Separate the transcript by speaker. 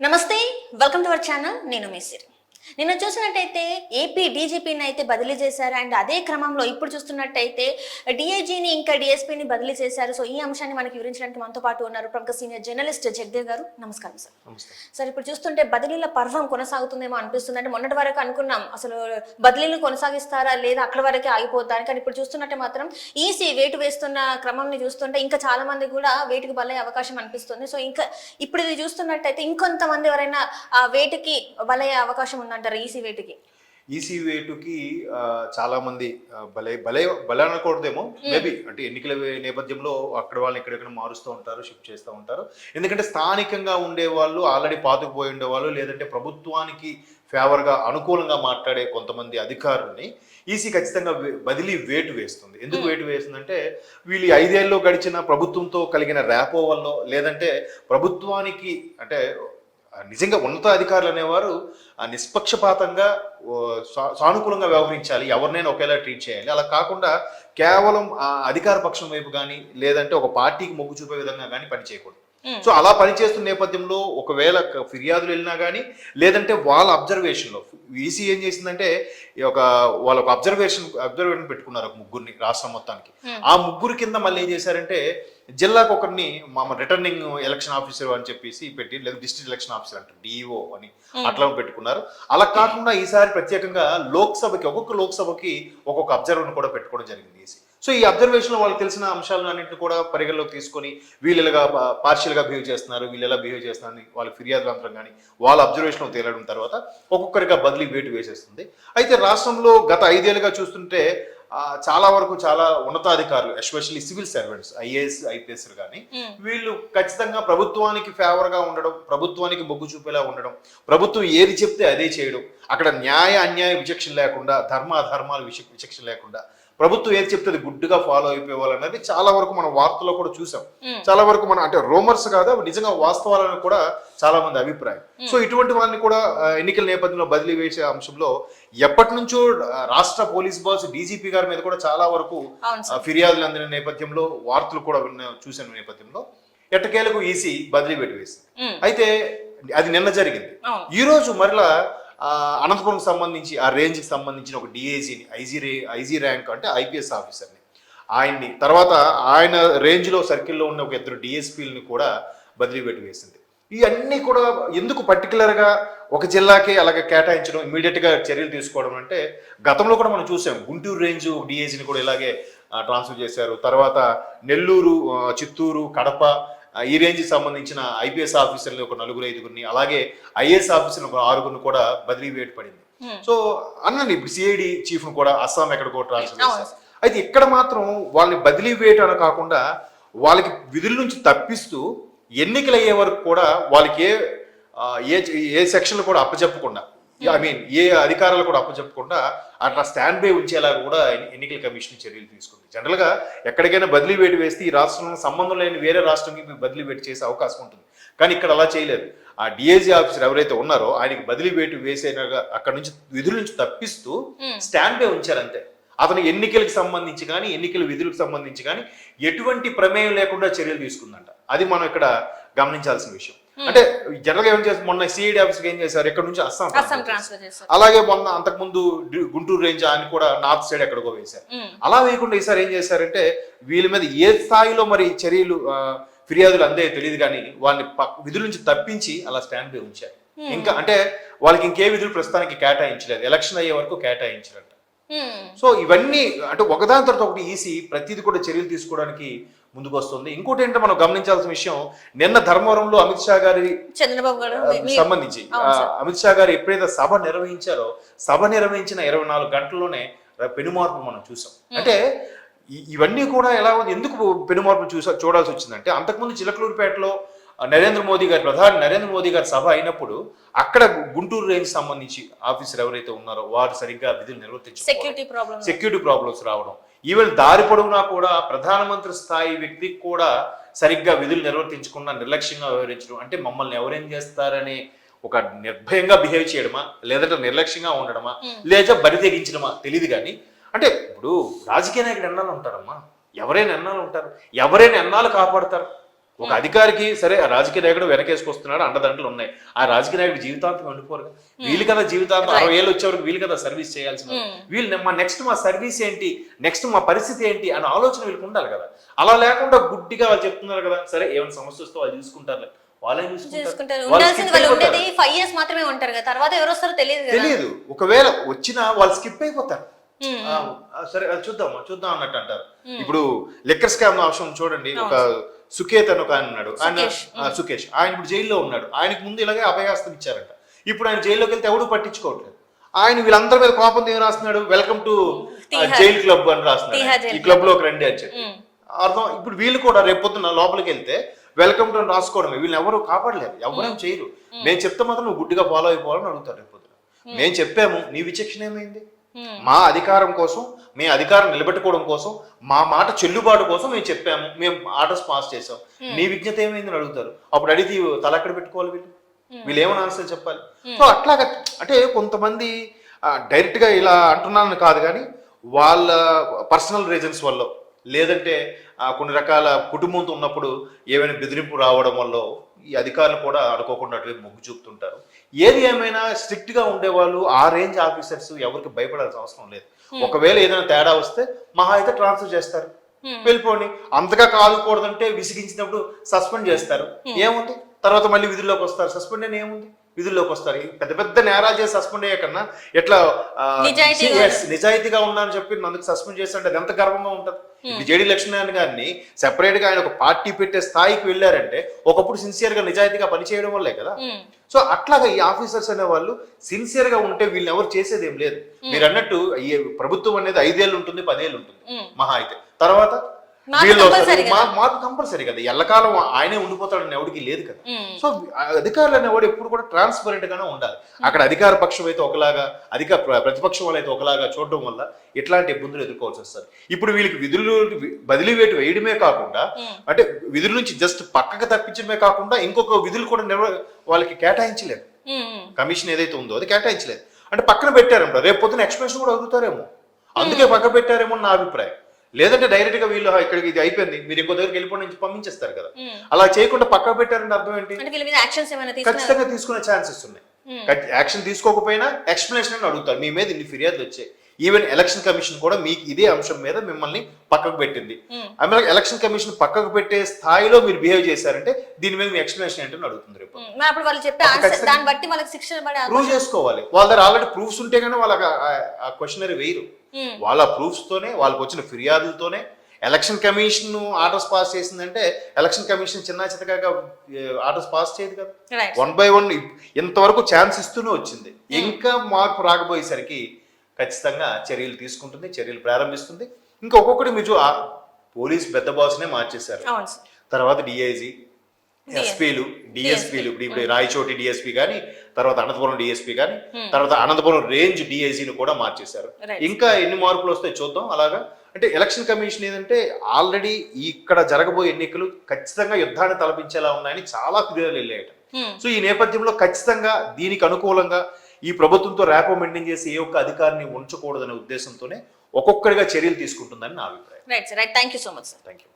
Speaker 1: నమస్తే, welcome to our channel. నేను మీ సిరి. నిన్న చూసినట్టయితే ఏపీ డీజీపీని అయితే బదిలీ చేశారు. అండ్ అదే క్రమంలో ఇప్పుడు చూస్తున్నట్టయితే డిఐజీని ఇంకా డిఎస్పీని బదిలీ చేశారు. సో ఈ అంశాన్ని మనకి వివరించడానికి మనతో పాటు ఉన్నారు ప్రముఖ సీనియర్ జర్నలిస్ట్ జగదేవ్ గారు. నమస్కారం సార్. సార్, ఇప్పుడు చూస్తుంటే బదిలీల పర్వం కొనసాగుతుందేమో అనిపిస్తుంది. అంటే మొన్నటి వరకు అనుకున్నాం అసలు బదిలీలు కొనసాగిస్తారా లేదా అక్కడ వరకే ఆగిపోతారు, కానీ ఇప్పుడు చూస్తున్నట్టే మాత్రం ఈసీ వేటు వేస్తున్న క్రమంని చూస్తుంటే ఇంకా చాలా మంది కూడా వేటుకి బలయ్యే అవకాశం అనిపిస్తుంది. సో ఇంకా ఇప్పుడు ఇది చూస్తున్నట్టయితే ఇంకొంతమంది ఎవరైనా వేటుకి బలయ్యే అవకాశం ఉందంటారు ఈసీ వేటుకి.
Speaker 2: ఈసీ వేటుకి చాలా మంది బలే అనకూడదేమో, మేబీ అంటే ఎన్నికల నేపథ్యంలో అక్కడ వాళ్ళని ఎక్కడెక్కడ మారుస్తూ ఉంటారు, షిఫ్ట్ చేస్తూ ఉంటారు. ఎందుకంటే స్థానికంగా ఉండే వాళ్ళు ఆల్రెడీ పాతుకుపోయి ఉండేవాళ్ళు, లేదంటే ప్రభుత్వానికి ఫేవర్గా అనుకూలంగా మాట్లాడే కొంతమంది అధికారుల్ని ఈసీ ఖచ్చితంగా బదిలీ వేటు వేస్తుంది. ఎందుకు వేటు వేస్తుందంటే వీళ్ళు 5 ఏళ్ళలో గడిచిన ప్రభుత్వంతో కలిగిన ర్యాపో వల్ల, లేదంటే ప్రభుత్వానికి అంటే నిజంగా ఉన్నత అధికారులు అనేవారు నిష్పక్షపాతంగా సానుకూలంగా వ్యవహరించాలి, ఎవరినైనా ఒకేలా ట్రీట్ చేయాలి. అలా కాకుండా కేవలం అధికార పక్షం వైపు కానీ లేదంటే ఒక పార్టీకి మొగ్గు చూపే విధంగా కానీ పని చేయకూడదు. సో అలా పనిచేస్తున్న నేపథ్యంలో ఒకవేళ ఫిర్యాదులు వెళ్ళినా కానీ లేదంటే వాళ్ళ అబ్జర్వేషన్లో ఈసీ ఏం చేసిందంటే వాళ్ళకు అబ్జర్వేషన్ పెట్టుకున్నారు ఒక ముగ్గురిని రాష్ట్రం మొత్తానికి. ఆ ముగ్గురు కింద మళ్ళీ ఏం చేశారంటే జిల్లాకు ఒకరిని రిటర్నింగ్ ఎలక్షన్ ఆఫీసర్ అని చెప్పేసి పెట్టి, లేదా డిస్ట్రిక్ట్ ఎలక్షన్ ఆఫీసర్ అంటారు డిఈఓ అని అట్లా పెట్టుకున్నారు. అలా కాకుండా ఈసారి ప్రత్యేకంగా ఒక్కొక్క లోక్సభకి ఒక్కొక్క అబ్జర్వర్ని కూడా పెట్టుకోవడం జరిగింది ఈసీ. సో ఈ అబ్జర్వేషన్లో వాళ్ళకి తెలిసిన అంశాలను అన్నింటిని కూడా పరిగణలోకి తీసుకొని వీళ్ళు ఇలాగా పార్షియల్గా బిహేవ్ చేస్తున్నారు, వీళ్ళు ఎలా బిహేవ్ చేస్తున్నారని వాళ్ళ ఫిర్యాదులు అంతరం కానీ వాళ్ళ అబ్జర్వేషన్లో తేలడం తర్వాత ఒక్కొక్కరిగా బదిలీ వేటు వేసేస్తుంది. అయితే రాష్ట్రంలో గత 5 ఏళ్ళుగా చూస్తుంటే చాలా వరకు చాలా ఉన్నతాధికారులు, especially civil servants, IAS IPS కానీ వీళ్ళు ఖచ్చితంగా ప్రభుత్వానికి ఫేవర్గా ఉండడం, ప్రభుత్వానికి మొగ్గు చూపేలా ఉండడం, ప్రభుత్వం ఏది చెప్తే అదే చేయడం, అక్కడ న్యాయ అన్యాయ విచక్షణ లేకుండా, ధర్మ అధర్మాల విచక్షణ లేకుండా ప్రభుత్వం ఏది చెప్తే అది గుడ్డుగా ఫాలో అయిపోవాలన్నది చాలా వరకు మనం వార్తల్లో కూడా చూసాం. చాలా వరకు మనం అంటే రూమర్స్ కాదు, నిజంగా వాస్తవాలను కూడా చాలా మంది అభిప్రాయం. సో ఇటువంటి వాళ్ళని కూడా ఎన్నికల నేపథ్యంలో బదిలీ వేసే అంశంలో ఎప్పటి నుంచో రాష్ట్ర పోలీస్ బాస్ డీజీపీ గారి మీద కూడా చాలా వరకు ఫిర్యాదులు అందిన నేపథ్యంలో వార్తలు కూడా చూసిన నేపథ్యంలో ఎట్టకేలకు ఈసీ బదిలీ వేటు వేసింది. అయితే అది నిన్న జరిగింది. ఈ రోజు మరలా అనంతపురం సంబంధించి ఆ రేంజ్కి సంబంధించిన ఒక డిఐజీని, ఐజీ ర్యాంక్ అంటే ఐపీఎస్ ఆఫీసర్ని, ఆయన్ని తర్వాత ఆయన రేంజ్లో సర్కిల్లో ఉన్న ఒక 2 డిఎస్పీలని కూడా బదిలీ వేటు వేసింది. ఇవన్నీ కూడా ఎందుకు పర్టికులర్గా ఒక జిల్లాకే అలాగే కేటాయించడం, ఇమీడియట్గా చర్యలు తీసుకోవడం అంటే గతంలో కూడా మనం చూసాం. గుంటూరు రేంజ్ డిఐజీని కూడా ఇలాగే ట్రాన్స్ఫర్ చేశారు. తర్వాత నెల్లూరు, చిత్తూరు, కడప ఈ రేంజ్కి సంబంధించిన ఐపీఎస్ ఆఫీసర్ని ఒక 4-5గురిని, అలాగే ఐఏఎస్ ఆఫీసర్ని ఒక 6గురిని కూడా బదిలీ వేటు పడింది. సో అన్నది ఇప్పుడు సిఐడి చీఫ్ను కూడా అస్సాం ఎక్కడికో ట్రాన్స్ఫర్ చేశారు. అయితే ఇక్కడ మాత్రం వాళ్ళని బదిలీ వేటు అని కాకుండా వాళ్ళకి విధుల నుంచి తప్పిస్తూ ఎన్నికలు అయ్యే వరకు కూడా వాళ్ళకి ఏ సెక్షన్లు కూడా అప్పచెప్పకుండా, ఏ అధికారాలు కూడా అప్పచెప్పకుండా అట్లా స్టాండ్ బై ఉంచేలా కూడా ఎన్నికల కమిషన్ చర్యలు తీసుకుంది. జనరల్గా ఎక్కడికైనా బదిలీ వేటు వేస్తే ఈ రాష్ట్రంలో సంబంధం లేని వేరే రాష్ట్రంకి బదిలీ వేటు చేసే అవకాశం ఉంటుంది. కానీ ఇక్కడ అలా చేయలేదు. ఆ డిఐజీ ఆఫీసర్ ఎవరైతే ఉన్నారో ఆయనకి బదిలీ వేటు వేసేలాగా అక్కడ నుంచి విధుల నుంచి తప్పిస్తూ స్టాండ్ బై ఉంచారంతే. అతను ఎన్నికలకు సంబంధించి కానీ ఎన్నికల విధులకు సంబంధించి కానీ ఎటువంటి ప్రమేయం లేకుండా చర్యలు తీసుకుందంట. అది మనం ఇక్కడ గమనించాల్సిన విషయం. అంటే జనరల్గా ఏం చేస్తారు, మొన్న సిఐడి ఆఫీస్కి ఏం చేశారు, ఎక్కడ నుంచి అస్సాం ట్రాన్స్ఫర్ చేశారు. అలాగే మొన్న అంతకుముందు గుంటూరు రేంజ్ ఆయన కూడా నార్త్ సైడ్ ఎక్కడికో వేశారు. అలా వేయకుండా ఈసారి ఏం చేశారంటే వీళ్ళ మీద ఏ స్థాయిలో మరి చర్యలు ఫిర్యాదులు అందే తెలియదు కానీ వాళ్ళని విధుల నుంచి తప్పించి అలా స్టాండ్ బై ఉంచారు. ఇంకా అంటే వాళ్ళకి ఇంకే విధులు ప్రస్తుతానికి కేటాయించలేదు, ఎలక్షన్ అయ్యే వరకు కేటాయించారంట. సో ఇవన్నీ అంటే ఒకదాని తర్వాత ఒకటి ఈసీ ప్రతిదీ కూడా చర్యలు తీసుకోవడానికి ముందుకు వస్తుంది. ఇంకోటి ఏంటంటే మనం గమనించాల్సిన విషయం, నిన్న ధర్మవరంలో అమిత్ షా గారి సంబంధించి అమిత్ షా గారు ఎప్పుడైతే సభ నిర్వహించారో సభ నిర్వహించిన 24 గంటల్లోనే పెనుమార్పు మనం చూసాం. అంటే ఇవన్నీ కూడా ఎలా ఉంది, ఎందుకు పెనుమార్పు చూడాల్సి వచ్చిందంటే అంతకుముందు చిలకలూరుపేటలో ప్రధాని నరేంద్ర మోదీ గారి సభ అయినప్పుడు అక్కడ గుంటూరు రేంజ్ సంబంధించి ఆఫీసర్ ఎవరైతే ఉన్నారో వారు సరిగ్గా విధులు నిర్వర్తించారు, సెక్యూరిటీ ప్రాబ్లమ్స్ రావడం, ఈవెన్ దారి పొడవునా కూడా ప్రధానమంత్రి స్థాయి వ్యక్తికి కూడా సరిగ్గా విధులు నిర్వర్తించకుండా నిర్లక్ష్యంగా వ్యవహరించడం, అంటే మమ్మల్ని ఎవరేం చేస్తారని ఒక నిర్భయంగా బిహేవ్ చేయడమా, లేదంటే నిర్లక్ష్యంగా ఉండడమా, లేదా బరి తెగించడమా తెలియదు. కానీ అంటే ఇప్పుడు రాజకీయ నాయకుడు ఎన్నాళ్ళు ఉంటారమ్మా, ఎవరైనా ఎన్నాళ్ళు ఉంటారు, ఎవరైనా ఎన్నాళ్ళు కాపాడతారు. ఒక అధికారికి సరే ఆ రాజకీయ నాయకుడు వెనకేసుకొస్తున్నాడు అండదండలు ఉన్నాయి, ఆ రాజకీయ నాయకుడు జీవితాంతం ఉండిపోరు. వీళ్ళు కదా జీవితాంతం 60 ఏళ్ళు వచ్చే వరకు వీళ్ళు కదా సర్వీస్ చేయాల్సిన వీళ్ళు మా సర్వీస్ ఏంటి, నెక్స్ట్ మా పరిస్థితి ఏంటి అనే ఆలోచన వీళ్ళకి ఉండాలి కదా. అలా లేకుండా గుడ్డిగా వాళ్ళు చెప్తున్నారు కదా, సరే ఏమైనా సమస్య వస్తే వాళ్ళు చూసుకుంటారు, వాళ్ళే
Speaker 1: చూసుకుంటారు. ఉండాల్సింది వాళ్ళు ఉండేది 5 years మాత్రమే ఉంటారు కదా, తర్వాత ఎవరు వస్తారో తెలియదు.
Speaker 2: ఒకవేళ వచ్చినా వాళ్ళు స్కిప్ అయిపోతారు. సరే చూద్దాం అన్నట్టు అంటారు. ఇప్పుడు లిక్కర్ స్కామ్ అంశం చూడండి, ఒక సుకేత్ అని ఒక ఆయన ఉన్నాడు, సుకేష్ ఆయన ఇప్పుడు జైల్లో ఉన్నాడు. ఆయనకు ముందు ఇలాగే అభయాస్తం ఇచ్చారంట. ఇప్పుడు ఆయన జైల్లోకి వెళ్తే ఎవడు పట్టించుకోవట్లేదు. ఆయన వీళ్ళందరి మీద కోపంతో ఏం రాస్తున్నాడు, వెల్కమ్ టు జైల్ క్లబ్ అని రాస్తున్నాడు, ఈ క్లబ్ లోకి రండి అని చెప్పి. అర్థం ఇప్పుడు వీళ్ళు కూడా రేపొద్దున లోపలికి వెళ్తే వెల్కమ్ టు రాసుకోవడమే, వీళ్ళని ఎవరు కాపాడలేరు, ఎవరేం చేయరు. మేము చెప్తే మాత్రం నువ్వు గుడ్డిగా ఫాలో అయిపోవాలని అడుగుతారు రేపొద్దున. మేము చెప్పాము, నీ విచక్షణ ఏమైంది? మా అధికారం కోసం, మేము అధికారం నిలబెట్టుకోవడం కోసం, మా మాట చెల్లుబాటు కోసం మేము చెప్పాము, మేము ఆర్డర్స్ పాస్ చేసాం, నీ విజ్ఞత ఏమైందని అడుగుతారు. అప్పుడు అడిగి తల ఎక్కడ పెట్టుకోవాలి వీళ్ళు ఏమైనా ఆన్సర్ చెప్పాలి. సో అట్లాగా అంటే కొంతమంది డైరెక్ట్ గా ఇలా అంటున్నానని కాదు, కానీ వాళ్ళ పర్సనల్ రీజన్స్ వల్ల, లేదంటే కొన్ని రకాల కుటుంబంతో ఉన్నప్పుడు ఏమైనా బెదిరింపు రావడం వల్ల ఈ అధికారులు కూడా అనుకోకుండా అటువైపు మొగ్గు చూపుతుంటారు. ఏది ఏమైనా స్ట్రిక్ట్ గా ఉండేవాళ్ళు, ఆ రేంజ్ ఆఫీసర్స్ ఎవరికి భయపడాల్సిన అవసరం లేదు. ఒకవేళ ఏదైనా తేడా వస్తే మహా అయితే ట్రాన్స్ఫర్ చేస్తారు, వెళ్ళిపోండి. అంతగా కాదుకూడదంటే విసిగించినప్పుడు సస్పెండ్ చేస్తారు, ఏముంది, తర్వాత మళ్ళీ విధుల్లోకి వస్తారు. సస్పెండ్ అని ఏముంది, విధుల్లోకి వస్తారు. పెద్ద పెద్ద నేరాలు చేసి సస్పెండ్ అయ్యే కన్నా ఎట్లా నిజాయితీగా ఉన్నారని చెప్పి అందుకు సస్పెండ్ చేస్తుంటే అది ఎంత గర్వంగా ఉంటుంది. ఇప్పుడు జేడీ లక్ష్మీనారాయణ గారిని సెపరేట్ గా ఆయన ఒక పార్టీ పెట్టే స్థాయికి వెళ్ళారంటే ఒకప్పుడు సిన్సియర్ గా నిజాయితీగా పనిచేయడం వల్లే కదా. సో అట్లాగా ఈ ఆఫీసర్స్ అనే వాళ్ళు సిన్సియర్ గా ఉంటే వీళ్ళని ఎవరు చేసేది ఏం లేదు. మీరు అన్నట్టు ఈ ప్రభుత్వం అనేది 5 ఏళ్ళు ఉంటుంది, 10 ఏళ్ళు ఉంటుంది మహా అయితే. తర్వాత మార్పు కంపల్సరీ కదా, ఎల్లకాలం ఆయనే ఉండిపోతాడని ఎవరికి లేదు కదా. సో అధికారులు అనేవాడు ఎప్పుడు కూడా ట్రాన్స్పరెంట్ గానే ఉండాలి. అక్కడ అధికార పక్షం అయితే ఒకలాగా, ప్రతిపక్షం వాళ్ళు అయితే ఒకలాగా చూడడం వల్ల ఎట్లాంటి ఇబ్బందులు ఎదుర్కోవాల్సి వస్తారు. ఇప్పుడు వీళ్ళకి విధులు బదిలీ వేటు వేయడమే కాకుండా, అంటే విధుల నుంచి జస్ట్ పక్కకు తప్పించడమే కాకుండా ఇంకొక విధులు కూడా వాళ్ళకి కేటాయించలేదు. కమిషన్ ఏదైతే ఉందో అది కేటాయించలేదు అంటే పక్కన పెట్టారేమో, రేపు పొద్దున ఎక్స్ప్రెషన్ కూడా అడుగుతారేమో, అందుకే పక్క పెట్టారేమో నా అభిప్రాయం. లేదంటే డైరెక్ట్ గా వీళ్ళు ఇక్కడికి ఇది అయిపోయింది మీరు ఇంకో దగ్గరికి వెళ్ళిపోయి నుంచి పంపించేస్తారు కదా. అలా చేయకుండా పక్క పెట్టారంటే అర్థం ఏంటి, ఖచ్చితంగా తీసుకునే ఛాన్సెస్ ఉన్నాయి. యాక్షన్ తీసుకోకపోయినా ఎక్స్ప్లెనేషన్ అని అడుగుతారు, మీ మీద ఇన్ని ఫిర్యాదులు వచ్చాయి. ఈవెన్ ఎలక్షన్ కమిషన్ కూడా మీకు ఇదే అంశం మీద మిమ్మల్ని పక్కకు పెట్టింది. ఎలక్షన్ కమిషన్ పక్కకు పెట్టే స్థాయిలో మీరు బిహేవ్ చేశారంటే దీని మీద మీ ఎక్స్ప్లెనేషన్ ఏంటని అడుగుతుంది రేపు. ప్రూవ్ చేసుకోవాలి. వాళ్ళ దగ్గర ఆల్రెడీ ప్రూఫ్స్ ఉంటే కానీ వాళ్ళకి ఆ క్వశ్చనరీ వేయరు. వాళ్ళ ప్రూఫ్స్ తోనే, వాళ్ళకి వచ్చిన ఫిర్యాదులతోనే ఎలక్షన్ కమిషన్ ఆర్డర్స్ పాస్ చేసిందంటే ఎలక్షన్ కమిషన్ చిన్న చితగా ఆర్డర్స్ పాస్ చేయదు కదా. 1 by 1 ఇంతవరకు ఛాన్స్ ఇస్తూనే వచ్చింది. ఇంకా మార్పు రాకపోయేసరికి ఖచ్చితంగా చర్యలు తీసుకుంటుంది, చర్యలు ప్రారంభిస్తుంది. ఇంకా ఒక్కొక్కటి మీరు పోలీస్ పెద్ద బాస్నే మార్చేశారు, తర్వాత డిఐజీ, ఎస్పీలు, డిఎస్పీలు, ఇప్పుడు రాయచోటి డిఎస్పీ కానీ, తర్వాత అనంతపురం డిఎస్పీ కానీ, తర్వాత అనంతపురం రేంజ్ డిఐజీని కూడా మార్చేశారు. ఇంకా ఎన్ని మార్పులు వస్తాయి చూద్దాం. అలాగా అంటే ఎలక్షన్ కమిషన్ ఏంటంటే ఆల్రెడీ ఇక్కడ జరగబోయే ఎన్నికలు ఖచ్చితంగా యుద్ధాన్ని తలపించేలా ఉన్నాయని చాలా ఫిర్యాదులు వెళ్ళాయట. సో ఈ నేపథ్యంలో ఖచ్చితంగా దీనికి అనుకూలంగా ఈ ప్రభుత్వంతో ర్యాపో మెయింటైన్ చేసి ఏ ఒక్క అధికారిని ఉంచకూడదనే ఉద్దేశంతోనే ఒక్కొక్కరిగా చర్యలు తీసుకుంటుందని నా అభిప్రాయం.
Speaker 1: Right, thank you so much sir.
Speaker 2: Thank you.